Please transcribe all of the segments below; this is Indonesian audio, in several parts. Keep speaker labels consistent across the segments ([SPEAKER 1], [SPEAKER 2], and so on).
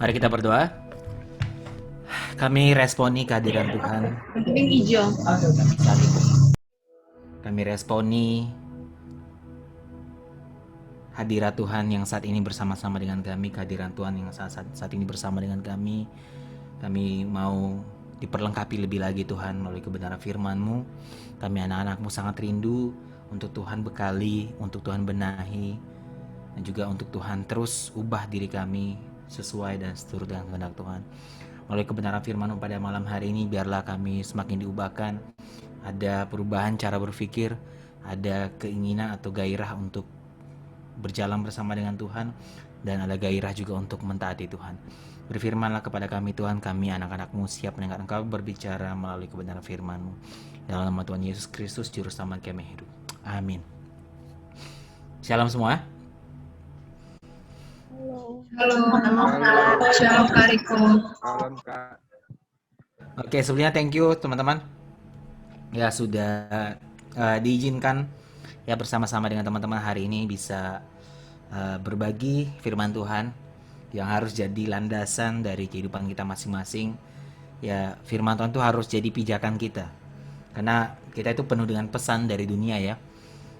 [SPEAKER 1] Mari kita berdoa. Kami responi kehadiran Tuhan.
[SPEAKER 2] Kuning hijau.
[SPEAKER 1] Kami salib. Kami responi hadirat Tuhan yang saat ini bersama-sama dengan kami, kehadiran Tuhan yang saat ini bersama dengan kami. Kami mau diperlengkapi lebih lagi Tuhan melalui kebenaran firman-Mu. Kami anak-anak-Mu sangat rindu untuk Tuhan bekali, untuk Tuhan benahi, dan juga untuk Tuhan terus ubah diri kami sesuai dan seturut dengan kehendak Tuhan. Melalui kebenaran firman-Mu pada malam hari ini, biarlah kami semakin diubahkan, ada perubahan cara berpikir, ada keinginan atau gairah untuk berjalan bersama dengan Tuhan, dan ada gairah juga untuk mentaati Tuhan. Berfirmanlah kepada kami Tuhan, kami anak-anak-Mu siap mendengar Engkau berbicara melalui kebenaran firman-Mu. Dalam nama Tuhan Yesus Kristus, Juru Selamat kami hidup. Amin. Shalom semua.
[SPEAKER 2] Halo, Shalom Kak Riko.
[SPEAKER 3] Salam Kak.
[SPEAKER 1] Oke, sebelumnya thank you teman-teman. Ya sudah diizinkan ya bersama-sama dengan teman-teman hari ini bisa berbagi firman Tuhan yang harus jadi landasan dari kehidupan kita masing-masing. Ya, firman Tuhan itu harus jadi pijakan kita. Karena kita itu penuh dengan pesan dari dunia ya.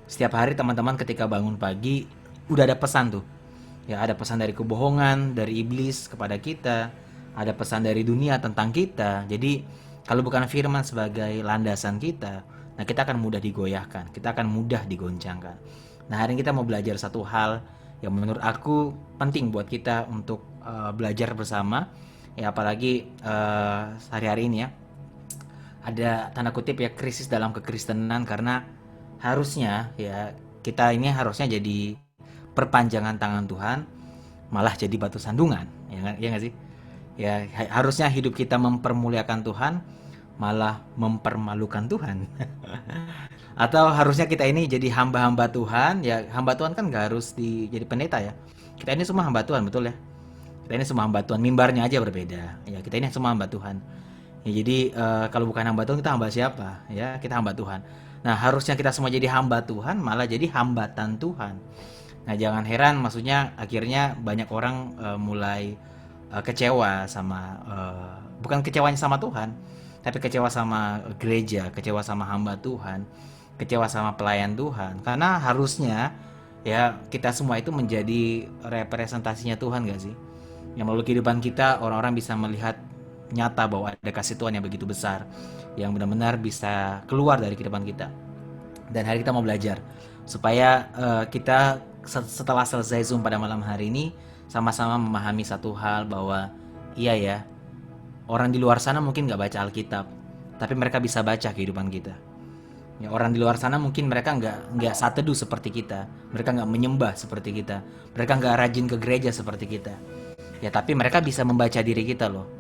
[SPEAKER 1] Setiap hari teman-teman ketika bangun pagi udah ada pesan tuh. Ya, ada pesan dari kebohongan, dari iblis kepada kita, ada pesan dari dunia tentang kita. Jadi, kalau bukan firman sebagai landasan kita, nah kita akan mudah digoyahkan, kita akan mudah digoncangkan. Nah, hari ini kita mau belajar satu hal yang menurut aku penting buat kita untuk belajar bersama. Ya, apalagi hari-hari ini ya. Ada tanda kutip ya krisis dalam kekristenan karena harusnya ya kita ini harusnya jadi perpanjangan tangan Tuhan, malah jadi batu sandungan, ya nggak sih? Ya harusnya hidup kita mempermuliakan Tuhan, malah mempermalukan Tuhan. Atau harusnya kita ini jadi hamba-hamba Tuhan, ya hamba Tuhan kan nggak harus jadi pendeta ya. Kita ini semua hamba Tuhan, betul ya? Kita ini semua hamba Tuhan, mimbarnya aja berbeda. Ya kita ini semua hamba Tuhan. Ya, jadi kalau bukan hamba Tuhan kita hamba siapa? Ya kita hamba Tuhan. Nah harusnya kita semua jadi hamba Tuhan, malah jadi hambatan Tuhan. Nah jangan heran, maksudnya akhirnya banyak orang mulai kecewa sama, bukan kecewanya sama Tuhan, tapi kecewa sama gereja, kecewa sama hamba Tuhan, kecewa sama pelayan Tuhan. Karena harusnya ya kita semua itu menjadi representasinya Tuhan gak sih? Yang melalui kehidupan kita orang-orang bisa melihat nyata bahwa ada kasih Tuhan yang begitu besar, yang benar-benar bisa keluar dari kehidupan kita. Dan hari kita mau belajar supaya kita setelah selesai Zoom pada malam hari ini sama-sama memahami satu hal bahwa iya ya, orang di luar sana mungkin nggak baca Alkitab, tapi mereka bisa baca kehidupan kita. Ya, orang di luar sana mungkin mereka nggak sateduh seperti kita, mereka nggak menyembah seperti kita, mereka nggak rajin ke gereja seperti kita. Ya tapi mereka bisa membaca diri kita loh.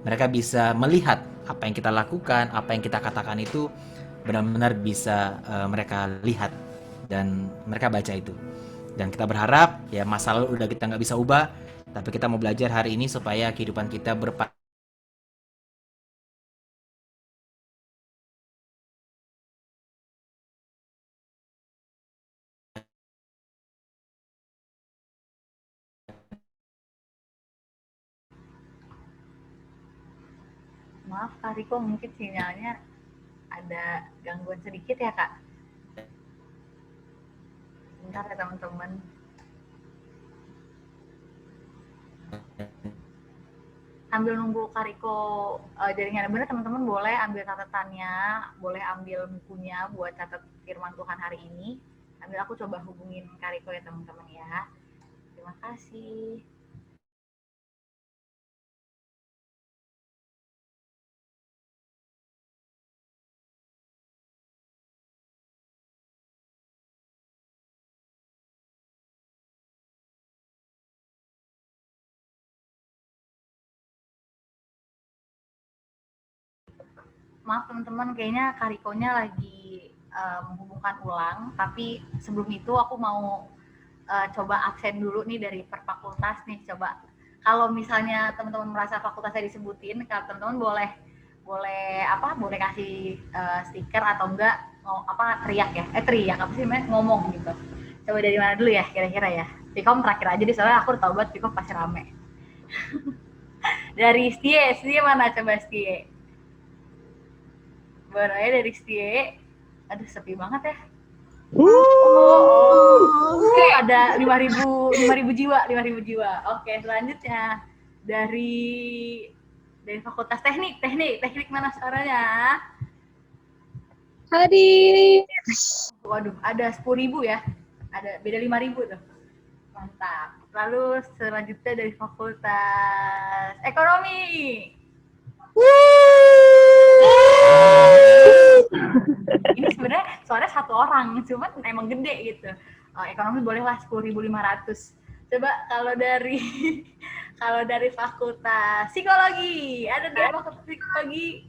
[SPEAKER 1] Mereka bisa melihat apa yang kita lakukan, apa yang kita katakan itu benar-benar bisa mereka lihat dan mereka baca itu. Dan kita berharap ya masa lalu udah kita nggak bisa ubah, tapi kita mau belajar hari ini supaya kehidupan kita
[SPEAKER 4] Maaf Kak Riko, mungkin sinyalnya ada gangguan sedikit ya Kak. Bentar ya teman-teman. Sambil nunggu Kak Riko jaringannya benar, teman-teman boleh ambil catatannya, boleh ambil bukunya buat catat firman Tuhan hari ini. Ambil aku coba hubungin Kak Riko ya teman-teman ya. Terima kasih. Maaf teman-teman, kayaknya Karikonya lagi menghubungkan ulang, tapi sebelum itu aku mau coba absen dulu nih dari per fakultas nih. Coba kalau misalnya teman-teman merasa fakultasnya disebutin, kalau teman-teman boleh boleh kasih stiker atau enggak teriak ya, teriak apa sih namanya, ngomong gitu. Coba dari mana dulu ya kira-kira ya? Pikom terakhir aja deh, soalnya aku udah tau banget Pikom pasti rame. Dari Stie mana coba Stie? Boleh dari Stie. Aduh sepi banget ya. Ada 5.000 jiwa. Oke, selanjutnya dari Fakultas Teknik mana suaranya?
[SPEAKER 2] Hadir.
[SPEAKER 4] Waduh, ada 10.000 ya. Ada beda 5.000 tuh. Mantap. Lalu selanjutnya dari Fakultas Ekonomi. Ini sebenarnya soalnya satu orang, cuman emang gede gitu. Ekonomi bolehlah 10.500. Coba kalau dari Fakultas Psikologi, ada dari Fakultas Psikologi.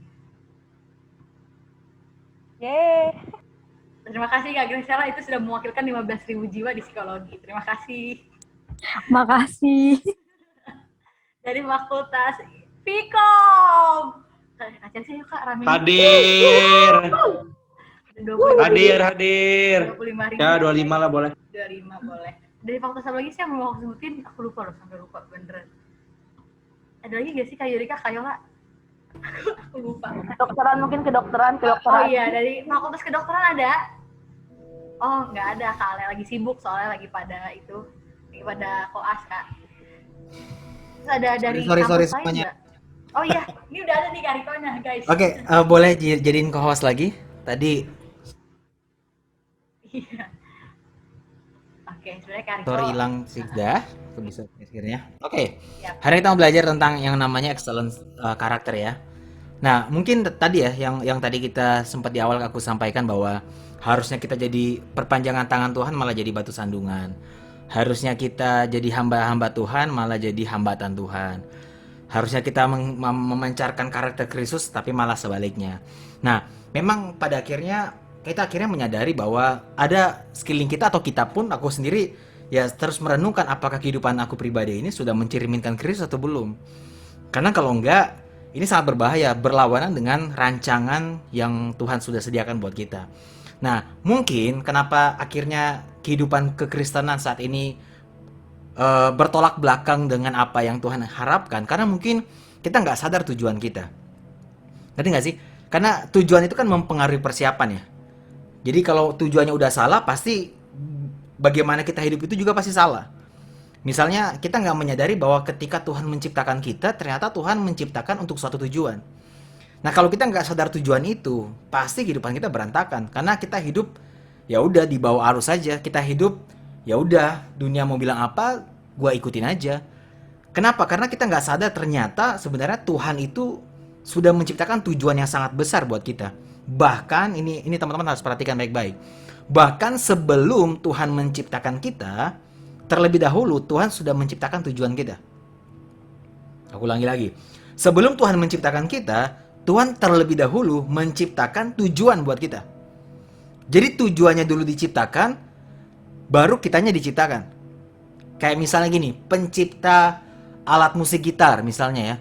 [SPEAKER 3] Yeay.
[SPEAKER 4] Terima kasih Kak Graciela, itu sudah mewakilkan 15.000 jiwa di psikologi. Terima kasih.
[SPEAKER 3] Makasih.
[SPEAKER 4] Dari Fakultas Fikom. Kak Chelsea yuk Kak, rame.
[SPEAKER 5] Hadir.
[SPEAKER 4] 25.000.
[SPEAKER 5] Hadir.
[SPEAKER 4] 25.000.
[SPEAKER 5] Ya 25 lah boleh.
[SPEAKER 4] 25 boleh. Dari Fakultas apa lagi sih yang mau aku sebutin? Aku lupa loh, sampai lupa beneran. Ada lagi gak sih Kak Yurika, Kak Yola? Aku lupa.
[SPEAKER 3] Kedokteran mungkin kedokteran.
[SPEAKER 4] Oh iya, dari Fakultas Kedokteran ada? Oh, nggak ada. Kak Ale lagi sibuk soalnya lagi pada koas Kak. Terus ada dari
[SPEAKER 1] Sorry,
[SPEAKER 4] kampus lain
[SPEAKER 1] semuanya.
[SPEAKER 4] nggak? Oh iya, ini udah ada nih Karikonya guys.
[SPEAKER 1] Oke, boleh jadiin co-host lagi. Tadi
[SPEAKER 4] Iya. Oke, sebenarnya Kariko.
[SPEAKER 1] sorry hilang sih dah. Aku bisa akhirnya. Oke.
[SPEAKER 4] Yap.
[SPEAKER 1] Hari ini kita mau belajar tentang yang namanya excellence karakter ya. Nah, mungkin tadi ya yang tadi kita sempat di awal aku sampaikan bahwa harusnya kita jadi perpanjangan tangan Tuhan malah jadi batu sandungan. Harusnya kita jadi hamba-hamba Tuhan malah jadi hambatan Tuhan. Harusnya kita memancarkan karakter Kristus tapi malah sebaliknya. Nah, memang pada akhirnya kita menyadari bahwa ada skilling kita atau kita pun aku sendiri ya terus merenungkan apakah kehidupan aku pribadi ini sudah mencerminkan Kristus atau belum. Karena kalau enggak, ini sangat berbahaya, berlawanan dengan rancangan yang Tuhan sudah sediakan buat kita. Nah, mungkin kenapa akhirnya kehidupan kekristenan saat ini bertolak belakang dengan apa yang Tuhan harapkan, karena mungkin kita nggak sadar tujuan kita. Ngerti nggak sih? Karena tujuan itu kan mempengaruhi persiapan ya. Jadi kalau tujuannya udah salah, pasti bagaimana kita hidup itu juga pasti salah. Misalnya kita nggak menyadari bahwa ketika Tuhan menciptakan kita, ternyata Tuhan menciptakan untuk suatu tujuan. Nah kalau kita nggak sadar tujuan itu, pasti kehidupan kita berantakan. Karena kita hidup ya udah di bawah arus saja. Kita hidup ya udah, dunia mau bilang apa, gua ikutin aja. Kenapa? Karena kita nggak sadar ternyata sebenarnya Tuhan itu sudah menciptakan tujuan yang sangat besar buat kita. Bahkan ini teman-teman harus perhatikan baik-baik. Bahkan sebelum Tuhan menciptakan kita, terlebih dahulu Tuhan sudah menciptakan tujuan kita. Aku ulangi lagi. Sebelum Tuhan menciptakan kita, Tuhan terlebih dahulu menciptakan tujuan buat kita. Jadi tujuannya dulu diciptakan, baru kitanya diciptakan. Kayak misalnya gini, pencipta alat musik gitar misalnya ya.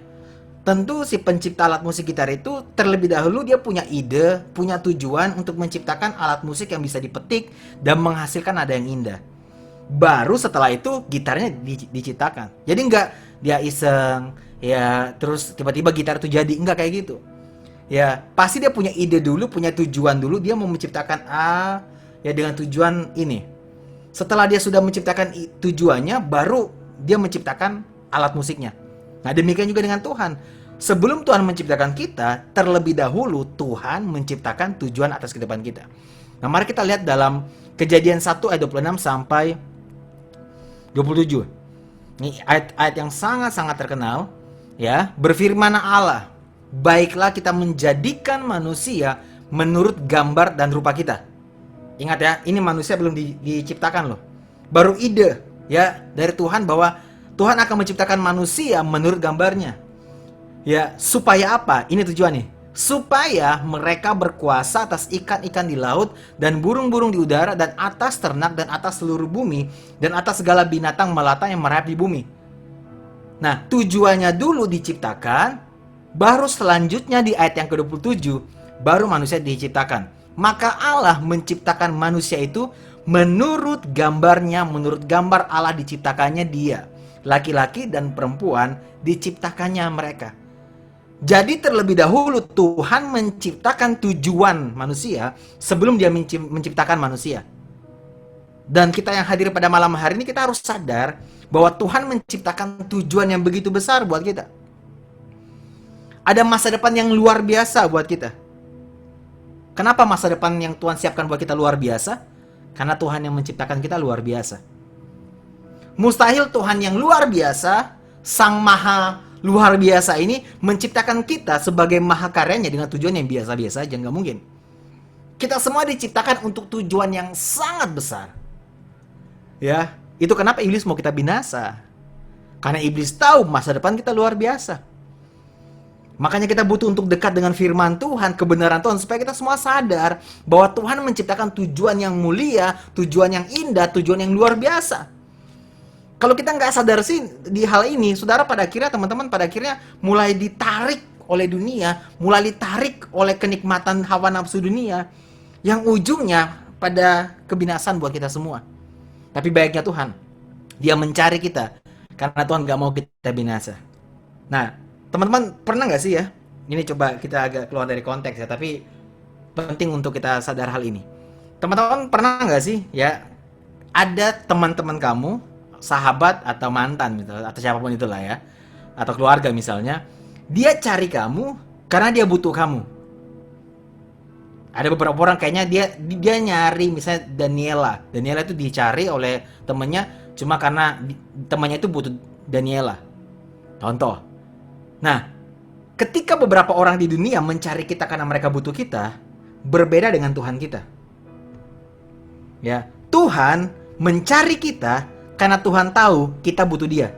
[SPEAKER 1] Tentu si pencipta alat musik gitar itu terlebih dahulu dia punya ide, punya tujuan untuk menciptakan alat musik yang bisa dipetik dan menghasilkan nada yang indah. Baru setelah itu gitarnya diciptakan. Jadi enggak dia iseng ya terus tiba-tiba gitar itu jadi, enggak kayak gitu. Ya, pasti dia punya ide dulu, punya tujuan dulu, dia mau menciptakan ya dengan tujuan ini. Setelah dia sudah menciptakan tujuannya, baru dia menciptakan alat musiknya. Nah, demikian juga dengan Tuhan. Sebelum Tuhan menciptakan kita, terlebih dahulu Tuhan menciptakan tujuan atas kehidupan kita. Nah, mari kita lihat dalam Kejadian 1 ayat 26 sampai 27. Ini ayat-ayat yang sangat-sangat terkenal, ya. Berfirman Allah, baiklah kita menjadikan manusia menurut gambar dan rupa kita. Ingat ya, ini manusia belum diciptakan loh. Baru ide ya dari Tuhan bahwa Tuhan akan menciptakan manusia menurut gambarnya. Ya, supaya apa? Ini tujuannya. Supaya mereka berkuasa atas ikan-ikan di laut dan burung-burung di udara dan atas ternak dan atas seluruh bumi dan atas segala binatang melata yang merayap di bumi. Nah, tujuannya dulu diciptakan, baru selanjutnya di ayat yang ke-27 baru manusia diciptakan. Maka Allah menciptakan manusia itu menurut gambarnya, menurut gambar Allah diciptakannya dia. laki-laki dan perempuan diciptakannya mereka. Jadi terlebih dahulu Tuhan menciptakan tujuan manusia sebelum dia menciptakan manusia. Dan kita yang hadir pada malam hari ini, kita harus sadar bahwa Tuhan menciptakan tujuan yang begitu besar buat kita. Ada masa depan yang luar biasa buat kita. Kenapa masa depan yang Tuhan siapkan buat kita luar biasa? Karena Tuhan yang menciptakan kita luar biasa. Mustahil Tuhan yang luar biasa, Sang Maha luar biasa ini menciptakan kita sebagai maha karyanya dengan tujuan yang biasa-biasa aja, nggak mungkin. Kita semua diciptakan untuk tujuan yang sangat besar. Ya, itu kenapa iblis mau kita binasa. Karena iblis tahu masa depan kita luar biasa. Makanya kita butuh untuk dekat dengan firman Tuhan, kebenaran Tuhan, supaya kita semua sadar bahwa Tuhan menciptakan tujuan yang mulia, tujuan yang indah, tujuan yang luar biasa. Kalau kita nggak sadar sih di hal ini, saudara, pada akhirnya teman-teman pada akhirnya mulai ditarik oleh dunia, mulai ditarik oleh kenikmatan hawa nafsu dunia, yang ujungnya pada kebinasan buat kita semua. Tapi baiknya Tuhan, Dia mencari kita karena Tuhan nggak mau kita binasa. Nah, teman-teman pernah nggak sih ya? Ini coba kita agak keluar dari konteks ya, tapi penting untuk kita sadar hal ini. Teman-teman pernah nggak sih ya? Ada teman-teman kamu, sahabat atau mantan gitu, atau siapapun itulah ya, atau keluarga misalnya, dia cari kamu karena dia butuh kamu. Ada beberapa orang kayaknya dia nyari, misalnya Daniela itu dicari oleh temennya cuma karena temannya itu butuh Daniela, contoh. Nah, ketika beberapa orang di dunia mencari kita karena mereka butuh kita, berbeda dengan Tuhan kita. Ya, Tuhan mencari kita karena Tuhan tahu kita butuh Dia.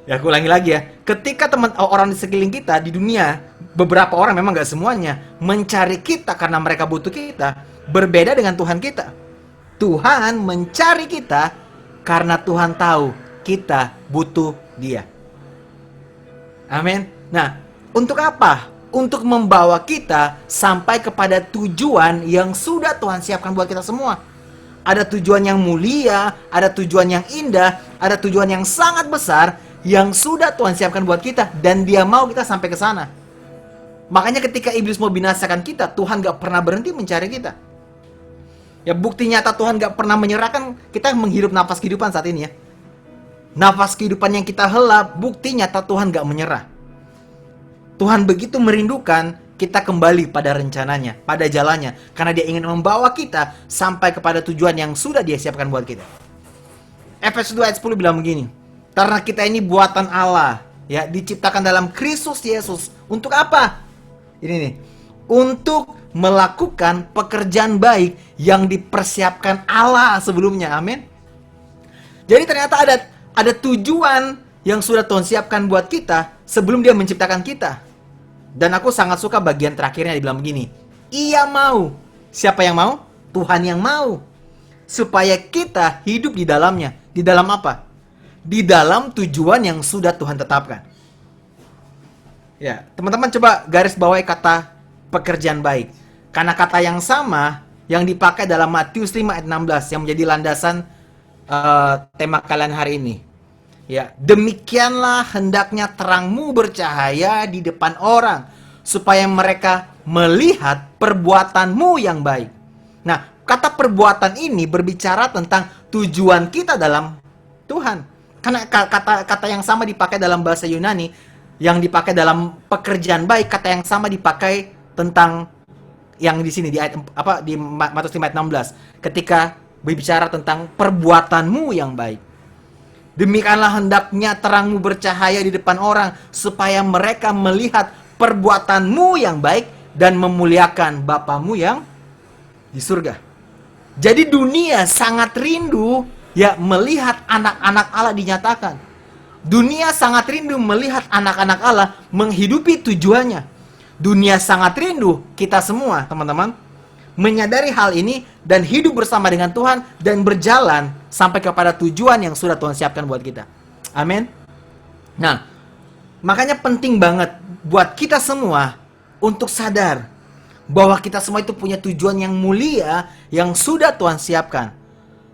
[SPEAKER 1] Ya, aku ulangi lagi ya. Ketika orang di sekeliling kita di dunia, beberapa orang, memang gak semuanya, mencari kita karena mereka butuh kita, berbeda dengan Tuhan kita. Tuhan mencari kita karena Tuhan tahu kita butuh Dia. Amin. Nah, untuk apa? Untuk membawa kita sampai kepada tujuan yang sudah Tuhan siapkan buat kita semua. Ada tujuan yang mulia, ada tujuan yang indah, ada tujuan yang sangat besar yang sudah Tuhan siapkan buat kita, dan Dia mau kita sampai ke sana. Makanya ketika iblis mau binasakan kita, Tuhan gak pernah berhenti mencari kita. Ya, bukti nyata Tuhan gak pernah menyerahkan kita menghirup nafas kehidupan saat ini ya. Nafas kehidupan yang kita hela, bukti nyata Tuhan gak menyerah. Tuhan begitu merindukan kita kembali pada rencananya, pada jalannya, karena Dia ingin membawa kita sampai kepada tujuan yang sudah Dia siapkan buat kita. Efesus 2 ayat 10 bilang begini, karena kita ini buatan Allah, ya, diciptakan dalam Kristus Yesus. Untuk apa? Ini nih, untuk melakukan pekerjaan baik yang dipersiapkan Allah sebelumnya. Amin. Jadi ternyata ada tujuan yang sudah Tuhan siapkan buat kita sebelum Dia menciptakan kita. Dan aku sangat suka bagian terakhirnya, dibilang begini, Ia mau. Siapa yang mau? Tuhan yang mau. Supaya kita hidup di dalamnya. Di dalam apa? Di dalam tujuan yang sudah Tuhan tetapkan. Ya, teman-teman coba garis bawahi kata pekerjaan baik. Karena kata yang sama yang dipakai dalam Matius 5 ayat 16 yang menjadi landasan tema kalian hari ini. Ya, demikianlah hendaknya terangmu bercahaya di depan orang, supaya mereka melihat perbuatanmu yang baik. Nah, kata perbuatan ini berbicara tentang tujuan kita dalam Tuhan. Karena kata yang sama dipakai dalam bahasa Yunani, yang dipakai dalam pekerjaan baik, kata yang sama dipakai tentang yang di sini di ayat di Matius 5 ayat 16, ketika berbicara tentang perbuatanmu yang baik. Demikianlah hendaknya terangmu bercahaya di depan orang, supaya mereka melihat perbuatanmu yang baik dan memuliakan Bapamu yang di surga. Jadi dunia sangat rindu ya melihat anak-anak Allah dinyatakan. Dunia sangat rindu melihat anak-anak Allah menghidupi tujuannya. Dunia sangat rindu kita semua, teman-teman, menyadari hal ini dan hidup bersama dengan Tuhan dan berjalan sampai kepada tujuan yang sudah Tuhan siapkan buat kita. Amin. Nah, makanya penting banget buat kita semua untuk sadar bahwa kita semua itu punya tujuan yang mulia yang sudah Tuhan siapkan.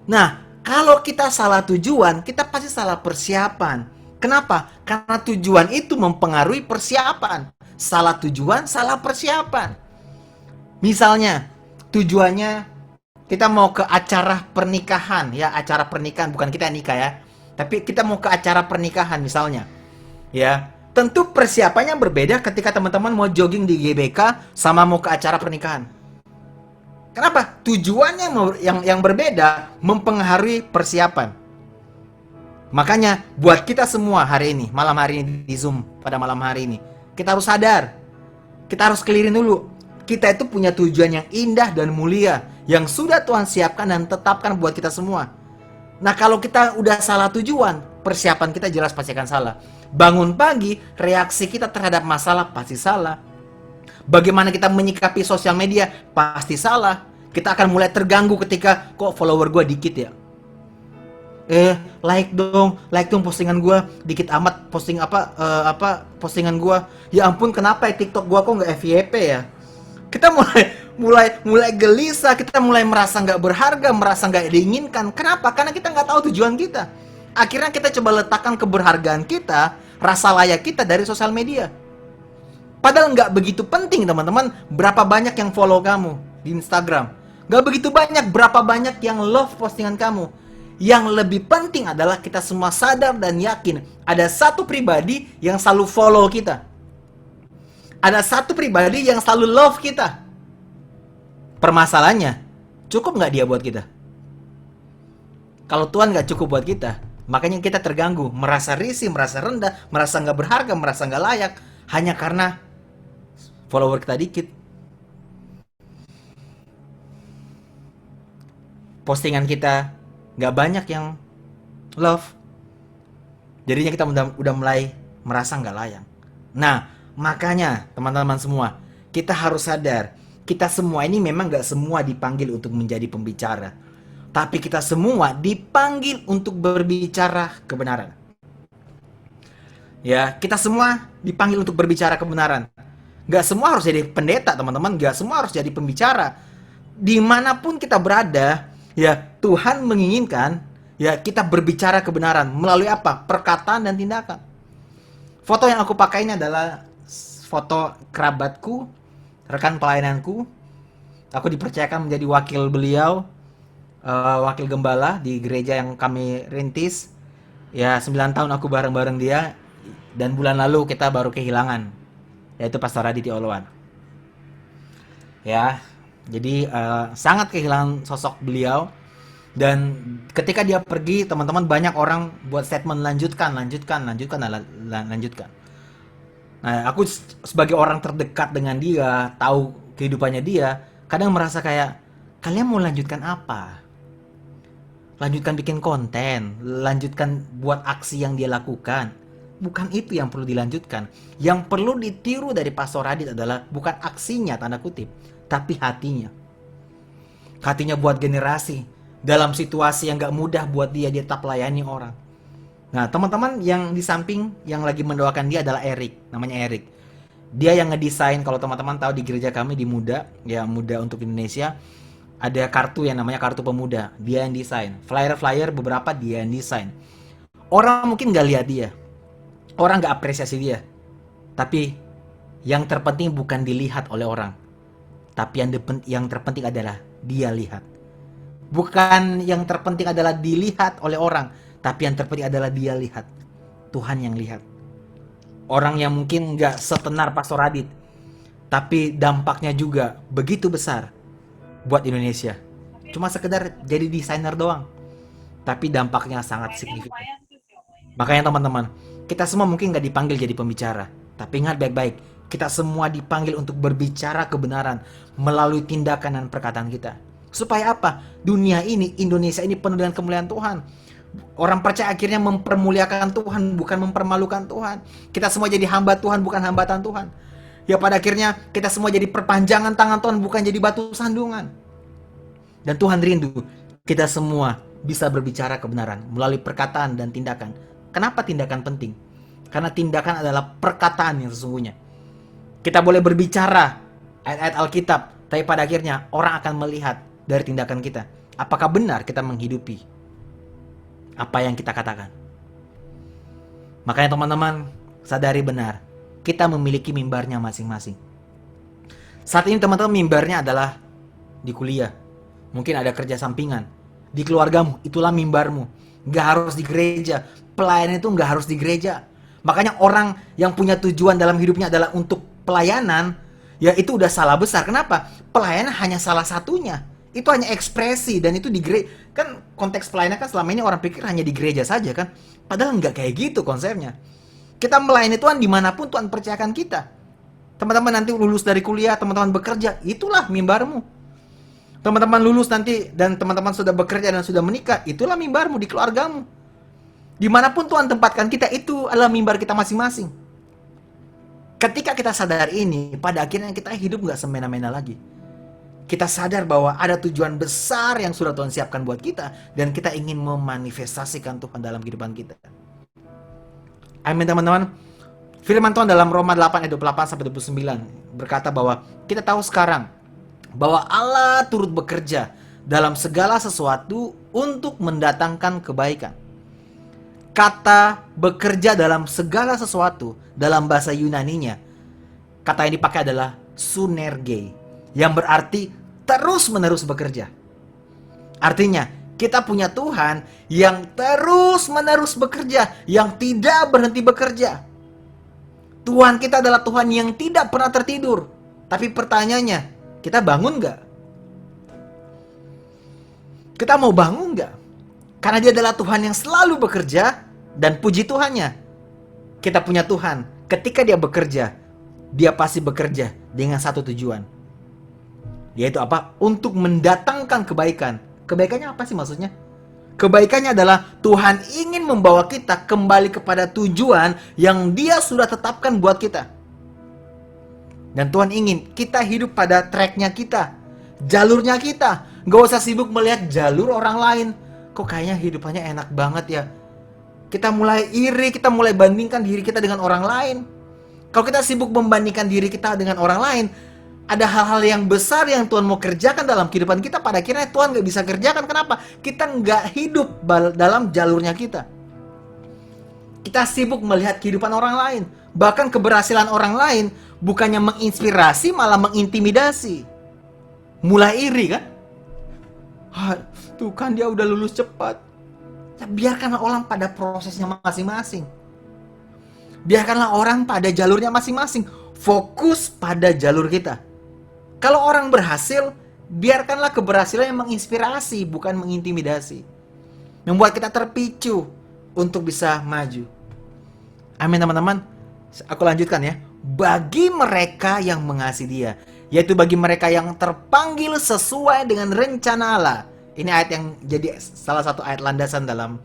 [SPEAKER 1] Nah, Kalau kita salah tujuan, kita pasti salah persiapan. Kenapa? Karena tujuan itu mempengaruhi persiapan. Salah tujuan, salah persiapan. Misalnya, tujuannya kita mau ke acara pernikahan, ya acara pernikahan, bukan kita nikah ya. Tapi kita mau ke acara pernikahan misalnya. Ya, tentu persiapannya berbeda ketika teman-teman mau jogging di GBK sama mau ke acara pernikahan. Kenapa? Tujuannya yang berbeda mempengaruhi persiapan. Makanya buat kita semua hari ini, malam hari ini di Zoom pada malam hari ini, kita harus sadar. Kita harus clearin dulu. Kita itu punya tujuan yang indah dan mulia yang sudah Tuhan siapkan dan tetapkan buat kita semua. Nah, kalau kita udah salah tujuan, persiapan kita jelas pasti akan salah. Bangun pagi, reaksi kita terhadap masalah pasti salah. Bagaimana kita menyikapi sosial media pasti salah. Kita akan mulai terganggu ketika kok follower gue dikit ya. Like dong postingan gue dikit amat, postingan gue. Ya ampun, kenapa ya TikTok gue kok nggak FYP ya? Kita mulai gelisah, kita mulai merasa nggak berharga, merasa nggak diinginkan. Kenapa? Karena kita nggak tahu tujuan kita. Akhirnya kita coba letakkan keberhargaan kita, rasa layak kita dari sosial media. Padahal nggak begitu penting teman-teman berapa banyak yang follow kamu di Instagram. Nggak begitu banyak berapa banyak yang love postingan kamu. Yang lebih penting adalah kita semua sadar dan yakin ada satu pribadi yang selalu follow kita. Ada satu pribadi yang selalu love kita. Permasalahannya, cukup nggak dia buat kita? Kalau Tuhan nggak cukup buat kita, makanya kita terganggu, merasa risih, merasa rendah, merasa nggak berharga, merasa nggak layak, hanya karena follower kita dikit. Postingan kita nggak banyak yang love. Jadinya kita udah mulai merasa nggak layak. Nah, makanya teman-teman semua, kita harus sadar, kita semua ini memang gak semua dipanggil untuk menjadi pembicara. Tapi kita semua dipanggil untuk berbicara kebenaran. Ya, kita semua dipanggil untuk berbicara kebenaran. Gak semua harus jadi pendeta teman-teman, gak semua harus jadi pembicara. Dimanapun kita berada, ya Tuhan menginginkan ya kita berbicara kebenaran. Melalui apa? Perkataan dan tindakan. Foto yang aku pakai ini adalah foto kerabatku, rekan pelayananku. Aku dipercayakan menjadi wakil beliau, wakil gembala di gereja yang kami rintis. Ya, 9 tahun aku bareng-bareng dia. Dan bulan lalu kita baru kehilangan, yaitu Pastor Raditya Oloan. Ya, jadi sangat kehilangan sosok beliau. Dan ketika dia pergi, teman-teman banyak orang buat statement lanjutkan. Nah, aku sebagai orang terdekat dengan dia, tahu kehidupannya dia, kadang merasa kayak, kalian mau lanjutkan apa? Lanjutkan bikin konten, lanjutkan buat aksi yang dia lakukan. Bukan itu yang perlu dilanjutkan. Yang perlu ditiru dari Pastor Radit adalah bukan aksinya, tanda kutip, tapi hatinya. Hatinya buat generasi, dalam situasi yang gak mudah buat dia tetap layani orang. Nah, teman-teman yang di samping yang lagi mendoakan dia adalah Eric, namanya Eric. Dia yang ngedesain, kalau teman-teman tahu di gereja kami di Muda, ya Muda untuk Indonesia, ada kartu yang namanya kartu pemuda. Dia yang desain. Flyer-flyer beberapa dia yang desain. Orang mungkin gak lihat dia. Orang gak apresiasi dia. Tapi yang terpenting bukan dilihat oleh orang. Tapi yang terpenting adalah dia lihat. Bukan yang terpenting adalah dilihat oleh orang, tapi yang terpenting adalah dia lihat. Tuhan yang lihat. Orang yang mungkin gak setenar Pastor Radit, tapi dampaknya juga begitu besar buat Indonesia. Cuma sekedar jadi desainer doang, tapi dampaknya sangat signifikan. Makanya teman-teman, kita semua mungkin gak dipanggil jadi pembicara, tapi ingat baik-baik, kita semua dipanggil untuk berbicara kebenaran melalui tindakan dan perkataan kita. Supaya apa? Dunia ini, Indonesia ini penuh dengan kemuliaan Tuhan. Orang percaya akhirnya mempermuliakan Tuhan, bukan mempermalukan Tuhan. Kita semua jadi hamba Tuhan, bukan hambatan Tuhan. Ya pada akhirnya kita semua jadi perpanjangan tangan Tuhan, bukan jadi batu sandungan. Dan Tuhan rindu kita semua bisa berbicara kebenaran melalui perkataan dan tindakan. Kenapa tindakan penting? Karena tindakan adalah perkataan yang sesungguhnya. Kita boleh berbicara ayat-ayat Alkitab, tapi pada akhirnya orang akan melihat dari tindakan kita. Apakah benar kita menghidupi apa yang kita katakan. Makanya teman-teman sadari benar, kita memiliki mimbarnya masing-masing. Saat ini teman-teman mimbarnya adalah di kuliah. Mungkin ada kerja sampingan. Di keluargamu, itulah mimbarmu. Nggak harus di gereja. Pelayanan itu nggak harus di gereja. Makanya orang yang punya tujuan dalam hidupnya adalah untuk pelayanan, ya itu udah salah besar. Kenapa? Pelayanan hanya salah satunya. Itu hanya ekspresi dan itu di gereja. Kan konteks pelayanan kan selama ini orang pikir hanya di gereja saja kan. Padahal nggak kayak gitu konsepnya. Kita melayani Tuhan dimanapun Tuhan percayakan kita. Teman-teman nanti lulus dari kuliah, teman-teman bekerja, itulah mimbarmu. Teman-teman lulus nanti dan teman-teman sudah bekerja dan sudah menikah, itulah mimbarmu di keluargamu. Dimanapun Tuhan tempatkan kita, itu adalah mimbar kita masing-masing. Ketika kita sadar ini, pada akhirnya kita hidup nggak semena-mena lagi. Kita sadar bahwa ada tujuan besar yang sudah Tuhan siapkan buat kita, dan kita ingin memanifestasikan Tuhan dalam kehidupan kita. Amin teman-teman. Firman Tuhan dalam Roma 8 ayat 28-29 berkata bahwa kita tahu sekarang bahwa Allah turut bekerja dalam segala sesuatu untuk mendatangkan kebaikan. Kata bekerja dalam segala sesuatu dalam bahasa Yunaninya, kata yang dipakai adalah sunerge, yang berarti terus-menerus bekerja. Artinya, kita punya Tuhan yang terus-menerus bekerja, yang tidak berhenti bekerja. Tuhan kita adalah Tuhan yang tidak pernah tertidur. Tapi pertanyaannya, kita bangun nggak? Kita mau bangun nggak? Karena dia adalah Tuhan yang selalu bekerja, dan puji Tuhannya, kita punya Tuhan. Ketika dia bekerja, dia pasti bekerja dengan satu tujuan. Yaitu apa? Untuk mendatangkan kebaikan. Kebaikannya apa sih maksudnya? Kebaikannya adalah Tuhan ingin membawa kita kembali kepada tujuan yang dia sudah tetapkan buat kita. Dan Tuhan ingin kita hidup pada tracknya kita, jalurnya kita. Gak usah sibuk melihat jalur orang lain. Kok kayaknya hidupannya enak banget ya. Kita mulai iri, kita mulai bandingkan diri kita dengan orang lain. Kalau kita sibuk membandingkan diri kita dengan orang lain, ada hal-hal yang besar yang Tuhan mau kerjakan dalam kehidupan kita, pada akhirnya Tuhan gak bisa kerjakan. Kenapa? Kita gak hidup dalam jalurnya kita. Kita sibuk melihat kehidupan orang lain. Bahkan keberhasilan orang lain bukannya menginspirasi, malah mengintimidasi. Mulai iri kan? Tuh kan dia udah lulus cepat. Ya, biarkanlah orang pada prosesnya masing-masing. Biarkanlah orang pada jalurnya masing-masing. Fokus pada jalur kita. Kalau orang berhasil, biarkanlah keberhasilan yang menginspirasi, bukan mengintimidasi. Membuat kita terpicu untuk bisa maju. Amin teman-teman. Aku lanjutkan ya. Bagi mereka yang mengasihi dia, yaitu bagi mereka yang terpanggil sesuai dengan rencana Allah. Ini ayat yang jadi salah satu ayat landasan dalam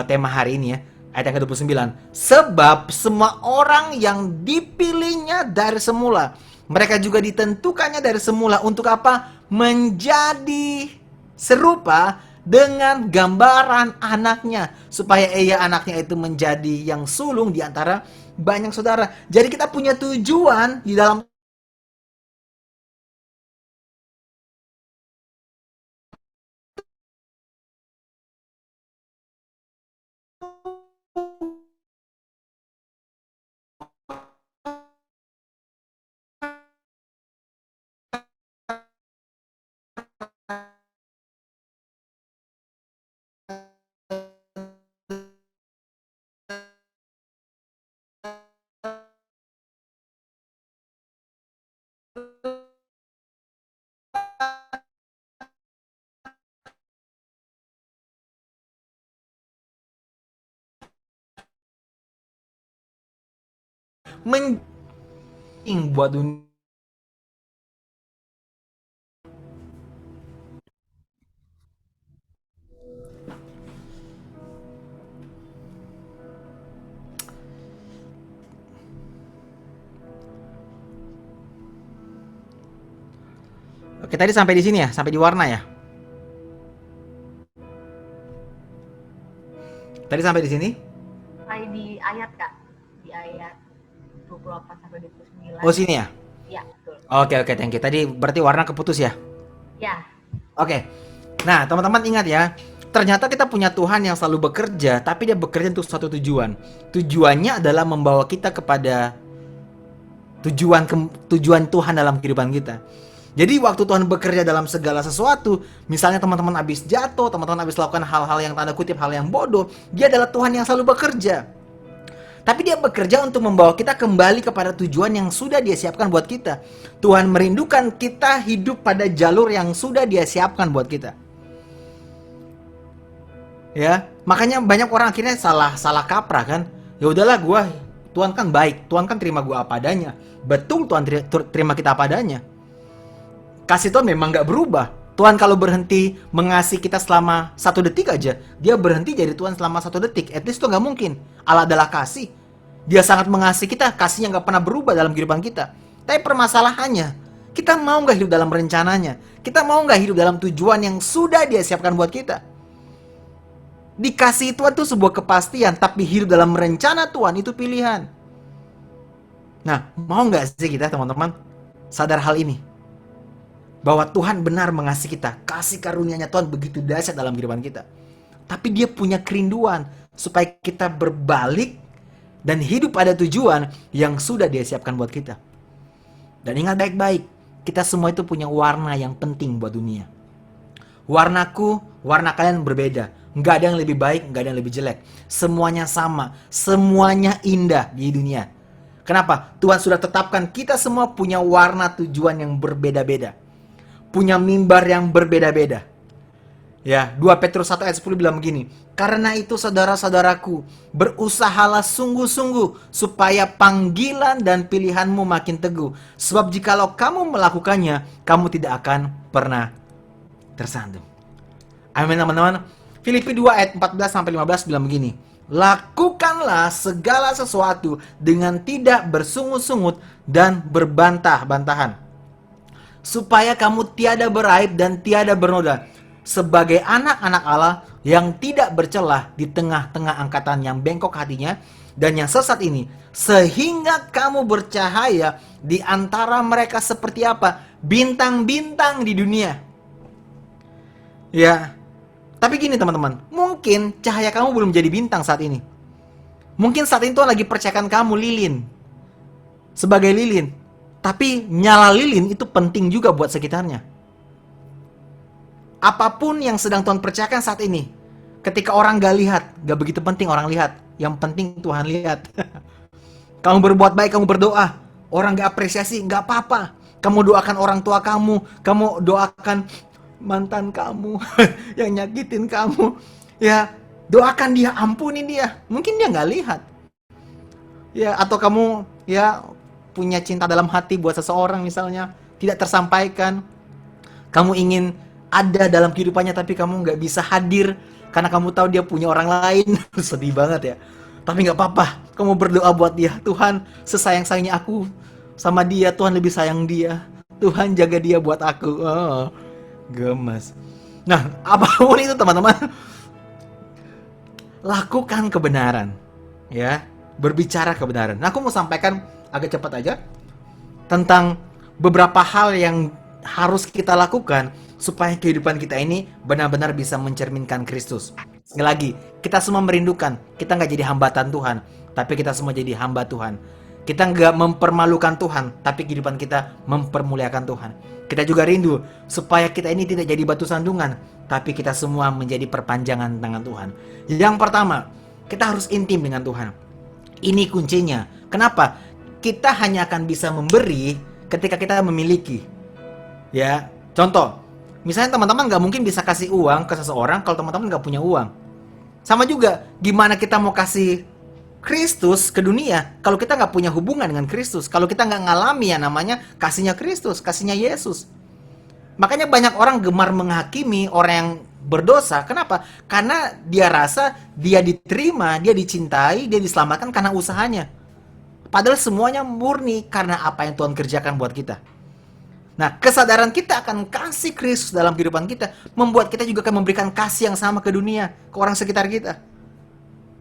[SPEAKER 1] tema hari ini ya. Ayat yang ke-29. Sebab semua orang yang dipilihnya dari semula, mereka juga ditentukannya dari semula untuk apa? Menjadi serupa dengan gambaran anaknya, supaya ia anaknya itu menjadi yang sulung di antara banyak saudara. Jadi kita punya tujuan di dalam buat dunia. Oke, tadi sampai di sini ya, sampai di warna ya. Tadi sampai di sini?
[SPEAKER 4] Sampai di ayat Kak, di ayat 28 sampai 29.
[SPEAKER 1] Oh, sini ya?
[SPEAKER 4] Iya, betul.
[SPEAKER 1] Oke, thank you. Tadi berarti warna keputus ya?
[SPEAKER 4] Ya,
[SPEAKER 1] Oke. Nah, teman-teman ingat ya, Ternyata kita punya Tuhan yang selalu bekerja, tapi dia bekerja untuk suatu tujuan. Tujuannya adalah membawa kita kepada tujuan Tuhan dalam kehidupan kita. Jadi waktu Tuhan bekerja dalam segala sesuatu, misalnya teman-teman habis jatuh, teman-teman habis lakukan hal-hal yang tanda kutip hal yang bodoh, dia adalah Tuhan yang selalu bekerja. Tapi dia bekerja untuk membawa kita kembali kepada tujuan yang sudah dia siapkan buat kita. Tuhan merindukan kita hidup pada jalur yang sudah dia siapkan buat kita. Ya, makanya banyak orang akhirnya salah kaprah kan. Ya udahlah, Tuhan kan baik, Tuhan kan terima gua apa adanya. Betul, Tuhan terima kita apa adanya. Kasih Tuhan memang nggak berubah. Tuhan kalau berhenti mengasihi kita selama 1 detik aja, dia berhenti jadi Tuhan selama 1 detik. At least itu nggak mungkin. Allah adalah kasih. Dia sangat mengasihi kita, kasihnya nggak pernah berubah dalam kehidupan kita. Tapi permasalahannya, kita mau nggak hidup dalam rencananya? Kita mau nggak hidup dalam tujuan yang sudah dia siapkan buat kita? Dikasih Tuhan itu sebuah kepastian, tapi hidup dalam rencana Tuhan itu pilihan. Nah, mau nggak sih kita teman-teman sadar hal ini? Bahwa Tuhan benar mengasihi kita. Kasih karunia-Nya Tuhan begitu dahsyat dalam kehidupan kita. Tapi dia punya kerinduan supaya kita berbalik dan hidup pada tujuan yang sudah dia siapkan buat kita. Dan ingat baik-baik, kita semua itu punya warna yang penting buat dunia. Warnaku, warna kalian berbeda. Nggak ada yang lebih baik, nggak ada yang lebih jelek. Semuanya sama, semuanya indah di dunia. Kenapa? Tuhan sudah tetapkan kita semua punya warna tujuan yang berbeda-beda. Punya mimbar yang berbeda-beda. Ya, 2 Petrus 1 ayat 10 bilang begini. Karena itu saudara-saudaraku, berusahalah sungguh-sungguh supaya panggilan dan pilihanmu makin teguh. Sebab jikalau kamu melakukannya, kamu tidak akan pernah tersandung. Amin teman-teman. Filipi 2 ayat 14-15 bilang begini. Lakukanlah segala sesuatu dengan tidak bersungut-sungut dan berbantah-bantahan, supaya kamu tiada beraib dan tiada bernoda, sebagai anak-anak Allah yang tidak bercelah di tengah-tengah angkatan yang bengkok hatinya dan yang sesat ini, sehingga kamu bercahaya di antara mereka seperti apa? Bintang-bintang di dunia. Ya, tapi gini teman-teman, mungkin cahaya kamu belum jadi bintang saat ini. Mungkin saat ini Tuhan lagi percayakan kamu lilin, sebagai lilin. Tapi nyala lilin itu penting juga buat sekitarnya. Apapun yang sedang Tuhan percayakan saat ini, ketika orang gak lihat, gak begitu penting orang lihat. Yang penting Tuhan lihat. Kamu berbuat baik, kamu berdoa, orang gak apresiasi, gak apa-apa. Kamu doakan orang tua kamu doakan mantan kamu yang nyakitin kamu, ya doakan dia, ampunin dia. Mungkin dia nggak lihat, ya, atau kamu ya punya cinta dalam hati buat seseorang misalnya, tidak tersampaikan. Kamu ingin ada dalam kehidupannya tapi kamu nggak bisa hadir karena kamu tahu dia punya orang lain. Sedih banget ya. Tapi nggak apa-apa, kamu berdoa buat dia. Tuhan, sesayang-sayangnya aku sama dia, Tuhan lebih sayang dia. Tuhan jaga dia buat aku. Oh, gemes. Nah, apapun itu teman-teman, lakukan kebenaran, ya, berbicara kebenaran. Nah, aku mau sampaikan agak cepat aja tentang beberapa hal yang harus kita lakukan supaya kehidupan kita ini benar-benar bisa mencerminkan Kristus. Sekali lagi, kita semua merindukan, kita nggak jadi hambatan Tuhan, tapi kita semua jadi hamba Tuhan. Kita nggak mempermalukan Tuhan, tapi kehidupan kita mempermuliakan Tuhan. Kita juga rindu supaya kita ini tidak jadi batu sandungan, tapi kita semua menjadi perpanjangan tangan Tuhan. Yang pertama, kita harus intim dengan Tuhan. Ini kuncinya. Kenapa? Kita hanya akan bisa memberi ketika kita memiliki. Ya, contoh, misalnya teman-teman nggak mungkin bisa kasih uang ke seseorang kalau teman-teman nggak punya uang. Sama juga, gimana kita mau kasih Kristus ke dunia kalau kita nggak punya hubungan dengan Kristus, kalau kita nggak ngalami yang namanya kasihnya Kristus, kasihnya Yesus. Makanya banyak orang gemar menghakimi orang yang berdosa. Kenapa? Karena dia rasa dia diterima, dia dicintai, dia diselamatkan karena usahanya. Padahal semuanya murni karena apa yang Tuhan kerjakan buat kita. Nah, kesadaran kita akan kasih Kristus dalam kehidupan kita membuat kita juga akan memberikan kasih yang sama ke dunia, ke orang sekitar kita.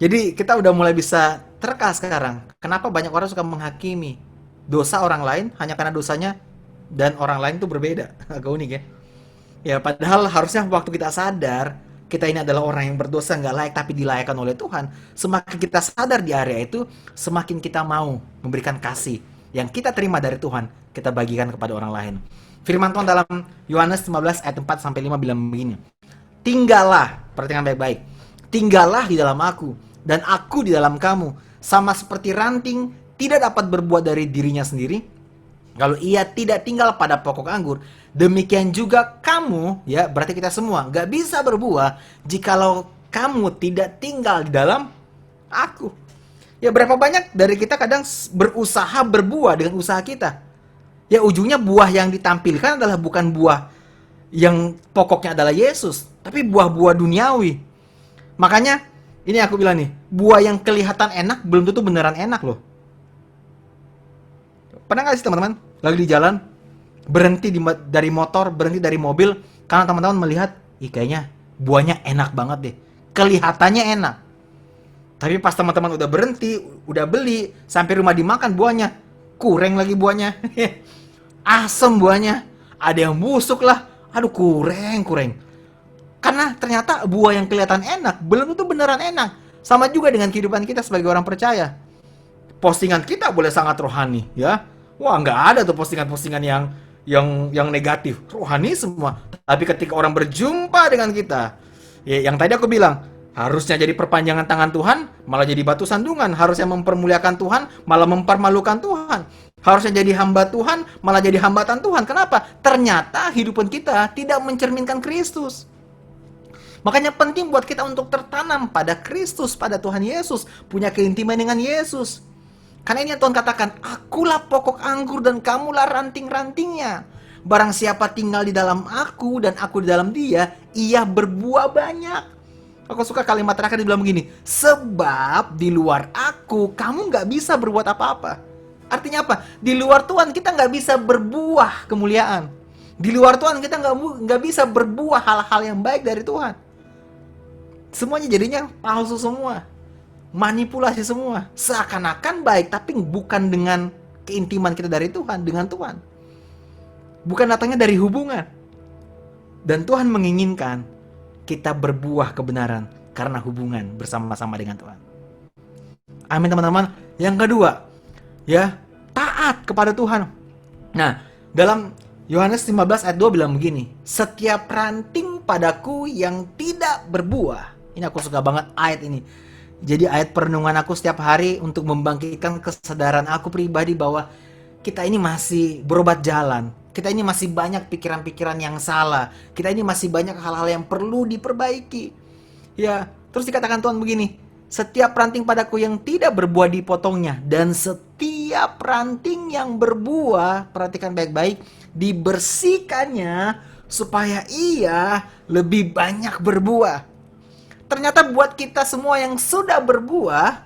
[SPEAKER 1] Jadi kita udah mulai bisa terka sekarang. Kenapa banyak orang suka menghakimi dosa orang lain hanya karena dosanya dan orang lain itu berbeda. Agak unik ya. Ya padahal harusnya waktu kita sadar, kita ini adalah orang yang berdosa, nggak layak tapi dilayakkan oleh Tuhan, semakin kita sadar di area itu, semakin kita mau memberikan kasih yang kita terima dari Tuhan, kita bagikan kepada orang lain. Firman Tuhan dalam Yohanes 15 ayat 4 sampai 5 bilang begini. Tinggallah, perhatikan baik-baik. Tinggallah di dalam aku dan aku di dalam kamu, sama seperti ranting tidak dapat berbuah dari dirinya sendiri kalau ia tidak tinggal pada pokok anggur. Demikian juga kamu, ya berarti kita semua nggak bisa berbuah jikalau kamu tidak tinggal di dalam aku. Ya berapa banyak dari kita kadang berusaha berbuah dengan usaha kita. Ya ujungnya buah yang ditampilkan adalah bukan buah yang pokoknya adalah Yesus, tapi buah-buah duniawi. Makanya ini aku bilang nih, buah yang kelihatan enak belum tentu beneran enak loh. Pernah nggak sih teman-teman lagi di jalan, berhenti dari motor, berhenti dari mobil, karena teman-teman melihat, kayaknya buahnya enak banget deh, kelihatannya enak. Tapi pas teman-teman udah berhenti, udah beli, sampai rumah dimakan buahnya, kurang lagi buahnya, asem buahnya, ada yang busuk lah, aduh kurang. Karena ternyata buah yang kelihatan enak belum tentu beneran enak. Sama juga dengan kehidupan kita sebagai orang percaya. Postingan kita boleh sangat rohani, ya. Wah, nggak ada tuh postingan-postingan yang negatif, rohani semua. Tapi ketika orang berjumpa dengan kita, ya, yang tadi aku bilang, harusnya jadi perpanjangan tangan Tuhan, malah jadi batu sandungan. Harusnya mempermuliakan Tuhan, malah mempermalukan Tuhan. Harusnya jadi hamba Tuhan, malah jadi hambatan Tuhan. Kenapa? Ternyata hidupan kita tidak mencerminkan Kristus. Makanya penting buat kita untuk tertanam pada Kristus, pada Tuhan Yesus, punya keintiman dengan Yesus. Karena ini yang Tuhan katakan, akulah pokok anggur dan kamulah ranting-rantingnya. Barang siapa tinggal di dalam aku dan aku di dalam dia, ia berbuah banyak. Aku suka kalimat terakhir dibilang begini, sebab di luar aku, kamu nggak bisa berbuat apa-apa. Artinya apa? Di luar Tuhan kita nggak bisa berbuah kemuliaan. Di luar Tuhan kita nggak bisa berbuah hal-hal yang baik dari Tuhan. Semuanya jadinya palsu semua. Manipulasi semua. Seakan-akan baik, tapi bukan dengan keintiman kita dari Tuhan, dengan Tuhan. Bukan datangnya dari hubungan. Dan Tuhan menginginkan kita berbuah kebenaran karena hubungan bersama-sama dengan Tuhan. Amin teman-teman. Yang kedua, ya, taat kepada Tuhan. Nah, dalam Yohanes 15 ayat 2 bilang begini, setiap ranting padaku yang tidak berbuah. Ini aku suka banget ayat ini. Jadi ayat perenungan aku setiap hari untuk membangkitkan kesadaran aku pribadi bahwa kita ini masih berobat jalan. Kita ini masih banyak pikiran-pikiran yang salah. Kita ini masih banyak hal-hal yang perlu diperbaiki. Ya, terus dikatakan Tuhan begini, setiap ranting padaku yang tidak berbuah dipotongnya, dan setiap ranting yang berbuah, perhatikan baik-baik, dibersihkannya supaya ia lebih banyak berbuah. Ternyata buat kita semua yang sudah berbuah,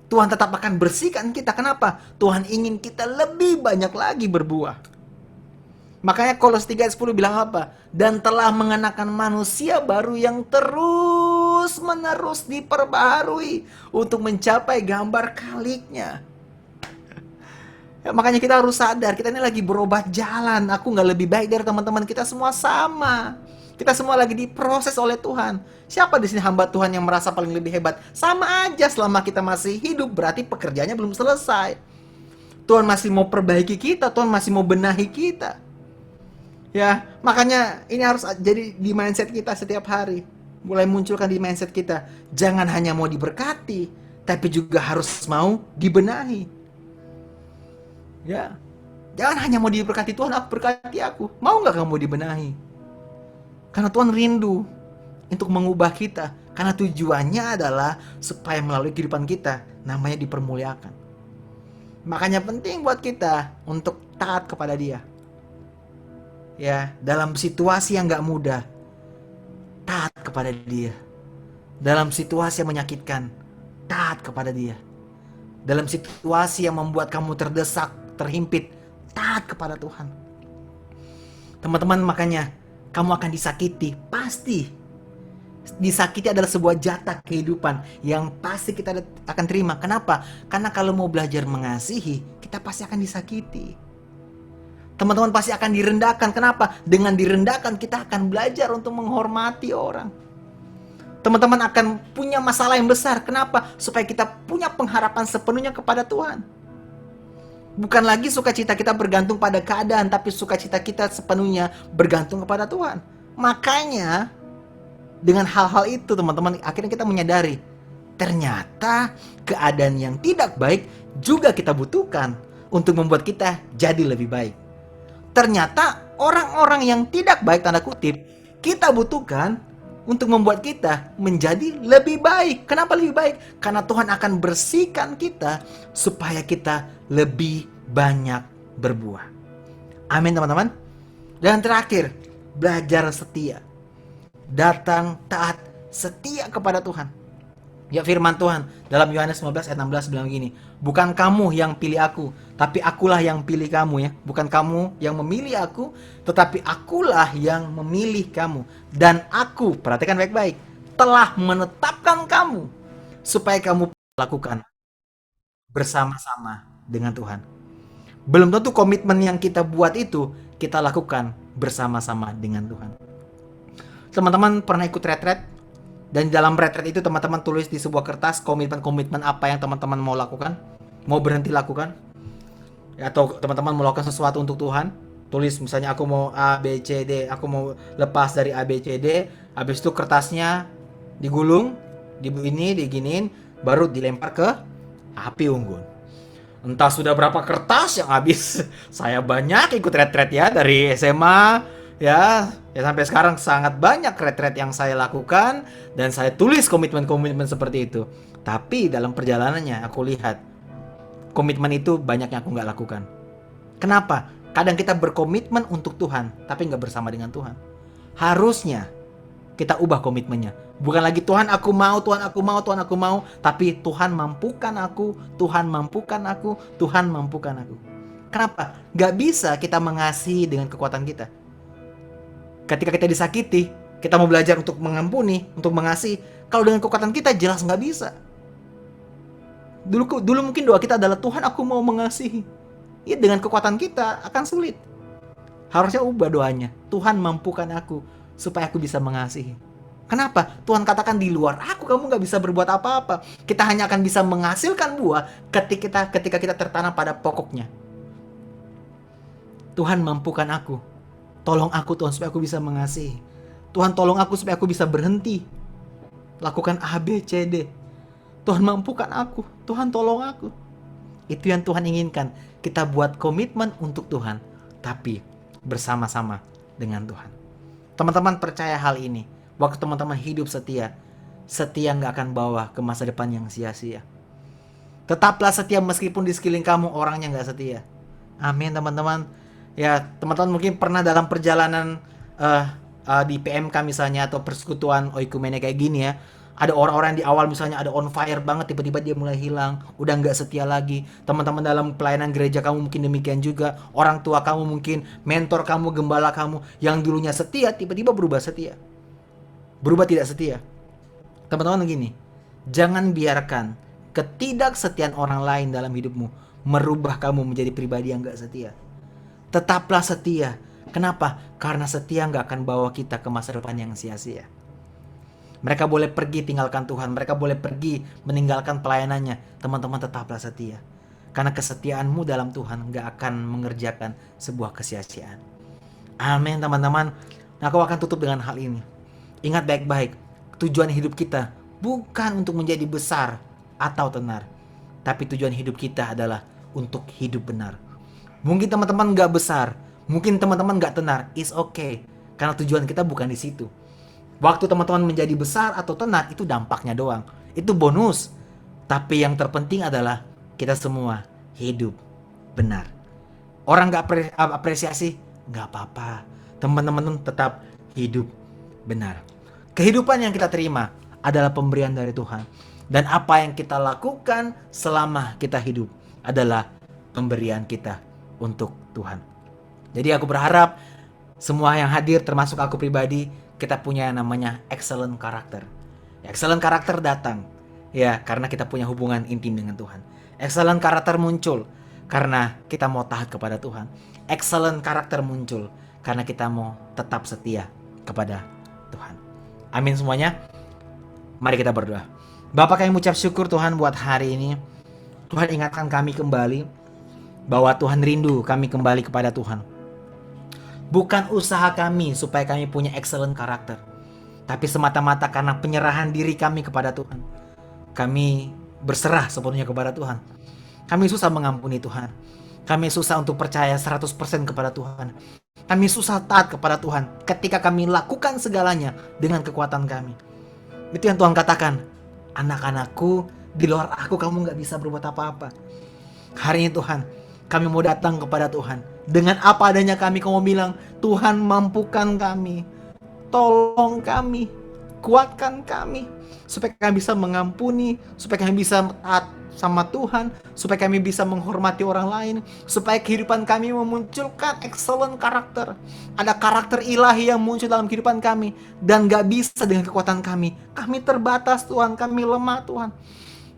[SPEAKER 1] Tuhan tetap akan bersihkan kita. Kenapa? Tuhan ingin kita lebih banyak lagi berbuah. Makanya Kolose 3:10 bilang apa? Dan telah mengenakan manusia baru yang terus-menerus diperbaharui untuk mencapai gambar kaliknya. Ya, makanya kita harus sadar, kita ini lagi berobat jalan. Aku nggak lebih baik dari teman-teman kita semua, sama. Kita semua lagi diproses oleh Tuhan. Siapa di sini hamba Tuhan yang merasa paling lebih hebat? Sama aja selama kita masih hidup, berarti pekerjaannya belum selesai. Tuhan masih mau perbaiki kita, Tuhan masih mau benahi kita. Ya, makanya ini harus jadi di mindset kita setiap hari. Mulai munculkan di mindset kita. Jangan hanya mau diberkati, tapi juga harus mau dibenahi. Ya, jangan hanya mau diberkati Tuhan, aku berkati aku. Mau nggak kamu dibenahi? Karena Tuhan rindu untuk mengubah kita. Karena tujuannya adalah supaya melalui kehidupan kita, namanya dipermuliakan. Makanya penting buat kita untuk taat kepada Dia. Ya, dalam situasi yang gak mudah, taat kepada Dia. Dalam situasi yang menyakitkan, taat kepada Dia. Dalam situasi yang membuat kamu terdesak, terhimpit, taat kepada Tuhan. Teman-teman, makanya kamu akan disakiti, pasti. Disakiti adalah sebuah jatah kehidupan yang pasti kita akan terima. Kenapa? Karena kalau mau belajar mengasihi, kita pasti akan disakiti. Teman-teman pasti akan direndahkan. Kenapa? Dengan direndahkan kita akan belajar untuk menghormati orang. teman-teman akan punya masalah yang besar. Kenapa? Supaya kita punya pengharapan sepenuhnya kepada Tuhan. Bukan lagi sukacita kita bergantung pada keadaan, tapi sukacita kita sepenuhnya bergantung kepada Tuhan. Makanya, dengan hal-hal itu teman-teman, akhirnya kita menyadari, ternyata keadaan yang tidak baik juga kita butuhkan untuk membuat kita jadi lebih baik. Ternyata orang-orang yang tidak baik, tanda kutip, kita butuhkan untuk membuat kita menjadi lebih baik. Kenapa lebih baik? Karena Tuhan akan bersihkan kita supaya kita lebih banyak berbuah. Amin teman-teman. Dan terakhir, belajar setia. Datang taat setia kepada Tuhan. Ya, firman Tuhan dalam Yohanes 15 ayat 16 bilang gini, bukan kamu yang pilih aku, tapi akulah yang pilih kamu ya. Bukan kamu yang memilih aku, tetapi akulah yang memilih kamu. Dan aku, perhatikan baik-baik, telah menetapkan kamu supaya kamu lakukan bersama-sama dengan Tuhan. Belum tentu komitmen yang kita buat itu kita lakukan bersama-sama dengan Tuhan. Teman-teman pernah ikut retret? Dan dalam retret itu teman-teman tulis di sebuah kertas komitmen-komitmen apa yang teman-teman mau lakukan, mau berhenti lakukan, atau teman-teman mau lakukan sesuatu untuk Tuhan. Tulis misalnya aku mau A, B, C, D, aku mau lepas dari A, B, C, D. Habis itu kertasnya digulung, diginiin, baru dilempar ke api unggun. Entah sudah berapa kertas yang habis. Saya banyak ikut retret ya dari SMA. Ya sampai sekarang sangat banyak retret yang saya lakukan dan saya tulis komitmen-komitmen seperti itu. Tapi dalam perjalanannya aku lihat komitmen itu banyak yang aku nggak lakukan. Kenapa? Kadang kita berkomitmen untuk Tuhan tapi nggak bersama dengan Tuhan. Harusnya kita ubah komitmennya. Bukan lagi Tuhan aku mau, Tuhan aku mau, Tuhan aku mau, tapi Tuhan mampukan aku, Tuhan mampukan aku, Tuhan mampukan aku. Kenapa? Nggak bisa kita mengasihi dengan kekuatan kita. Ketika kita disakiti, kita mau belajar untuk mengampuni, untuk mengasihi. Kalau dengan kekuatan kita jelas nggak bisa. Dulu mungkin doa kita adalah Tuhan aku mau mengasihi. Ya dengan kekuatan kita akan sulit. Harusnya ubah doanya. Tuhan mampukan aku supaya aku bisa mengasihi. Kenapa? Tuhan katakan di luar aku kamu nggak bisa berbuat apa-apa. Kita hanya akan bisa menghasilkan buah ketika kita tertanam pada pokoknya. Tuhan mampukan aku. Tolong aku Tuhan supaya aku bisa mengasihi. Tuhan tolong aku supaya aku bisa berhenti lakukan A, B, C, D. Tuhan mampukan aku. Tuhan tolong aku. Itu yang Tuhan inginkan. Kita buat komitmen untuk Tuhan, tapi bersama-sama dengan Tuhan. Teman-teman percaya hal ini. Waktu teman-teman hidup setia nggak akan bawa ke masa depan yang sia-sia. Tetaplah setia meskipun di sekeliling kamu orangnya nggak setia. Amin teman-teman. Ya, teman-teman mungkin pernah dalam perjalanan di PMK misalnya atau persekutuan oikumene kayak gini ya. Ada orang-orang yang di awal misalnya ada on fire banget, tiba-tiba dia mulai hilang, udah nggak setia lagi. Teman-teman dalam pelayanan gereja kamu mungkin demikian juga. Orang tua kamu mungkin, mentor kamu, gembala kamu yang dulunya setia, tiba-tiba berubah setia. Berubah tidak setia. Teman-teman gini, jangan biarkan ketidaksetiaan orang lain dalam hidupmu merubah kamu menjadi pribadi yang nggak setia. Tetaplah setia. Kenapa? Karena setia nggak akan bawa kita ke masa depan yang sia-sia. Mereka boleh pergi tinggalkan Tuhan. Mereka boleh pergi meninggalkan pelayanannya. Teman-teman tetaplah setia. Karena kesetiaanmu dalam Tuhan nggak akan mengerjakan sebuah kesia-siaan. Amin teman-teman. Nah, aku akan tutup dengan hal ini. Ingat baik-baik. Tujuan hidup kita bukan untuk menjadi besar atau tenar. Tapi tujuan hidup kita adalah untuk hidup benar. Mungkin teman-teman nggak besar, mungkin teman-teman nggak tenar, it's okay. Karena tujuan kita bukan di situ. Waktu teman-teman menjadi besar atau tenar itu dampaknya doang, itu bonus. Tapi yang terpenting adalah kita semua hidup benar. Orang nggak apresiasi, nggak apa-apa. Teman-teman tetap hidup benar. Kehidupan yang kita terima adalah pemberian dari Tuhan. Dan apa yang kita lakukan selama kita hidup adalah pemberian kita untuk Tuhan. Jadi aku berharap semua yang hadir termasuk aku pribadi kita punya yang namanya excellent karakter. Excellent karakter datang ya karena kita punya hubungan intim dengan Tuhan. Excellent karakter muncul karena kita mau taat kepada Tuhan. Excellent karakter muncul karena kita mau tetap setia kepada Tuhan. Amin semuanya. Mari kita berdoa. Bapa, kami mengucap syukur Tuhan buat hari ini. Tuhan ingatkan kami kembali bahwa Tuhan rindu kami kembali kepada Tuhan. Bukan usaha kami supaya kami punya excellent karakter, tapi semata-mata karena penyerahan diri kami kepada Tuhan. Kami berserah sepenuhnya kepada Tuhan. Kami susah mengampuni Tuhan. Kami susah untuk percaya 100% kepada Tuhan. Kami susah taat kepada Tuhan ketika kami lakukan segalanya dengan kekuatan kami. Itu yang Tuhan katakan, anak-anakku, di luar aku kamu gak bisa berbuat apa-apa. Hari ini Tuhan, kami mau datang kepada Tuhan. Dengan apa adanya kami, kamu bilang, Tuhan mampukan kami. Tolong kami, kuatkan kami. Supaya kami bisa mengampuni, supaya kami bisa taat sama Tuhan, supaya kami bisa menghormati orang lain, supaya kehidupan kami memunculkan excellent karakter. Ada karakter ilahi yang muncul dalam kehidupan kami, dan gak bisa dengan kekuatan kami. Kami terbatas Tuhan, kami lemah Tuhan.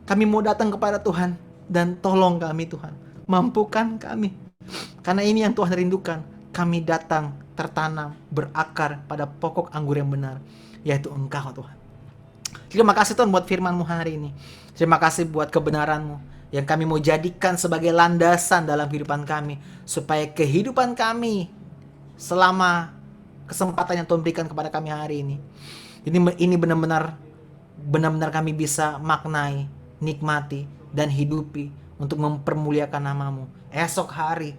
[SPEAKER 1] Kami mau datang kepada Tuhan, dan tolong kami Tuhan, mampukan kami. Karena ini yang Tuhan rindukan, kami datang tertanam, berakar pada pokok anggur yang benar, yaitu Engkau Tuhan. Terima kasih Tuhan buat firman-Mu hari ini. Terima kasih buat kebenaran-Mu yang kami mau jadikan sebagai landasan dalam kehidupan kami, supaya kehidupan kami selama kesempatan yang Tuhan berikan kepada kami hari ini benar-benar kami bisa maknai, nikmati, dan hidupi untuk mempermuliakan nama-Mu. Esok hari,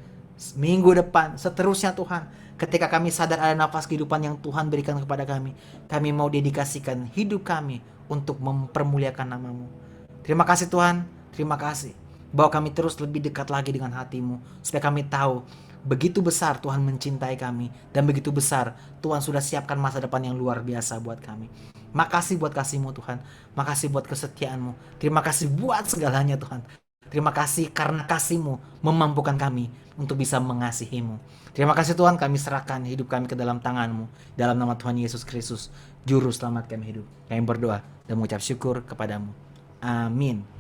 [SPEAKER 1] minggu depan, seterusnya Tuhan, ketika kami sadar ada nafas kehidupan yang Tuhan berikan kepada kami mau dedikasikan hidup kami untuk mempermuliakan nama-Mu. Terima kasih Tuhan, terima kasih bahwa kami terus lebih dekat lagi dengan hati-Mu, supaya kami tahu begitu besar Tuhan mencintai kami, dan begitu besar Tuhan sudah siapkan masa depan yang luar biasa buat kami. Makasih buat kasih-Mu Tuhan, makasih buat kesetiaan-Mu, terima kasih buat segalanya Tuhan. Terima kasih karena kasih-Mu memampukan kami untuk bisa mengasihi-Mu. Terima kasih Tuhan, kami serahkan hidup kami ke dalam tangan-Mu. Dalam nama Tuhan Yesus Kristus, Juru Selamat kami hidup. Kami berdoa dan mengucap syukur kepadamu. Amin.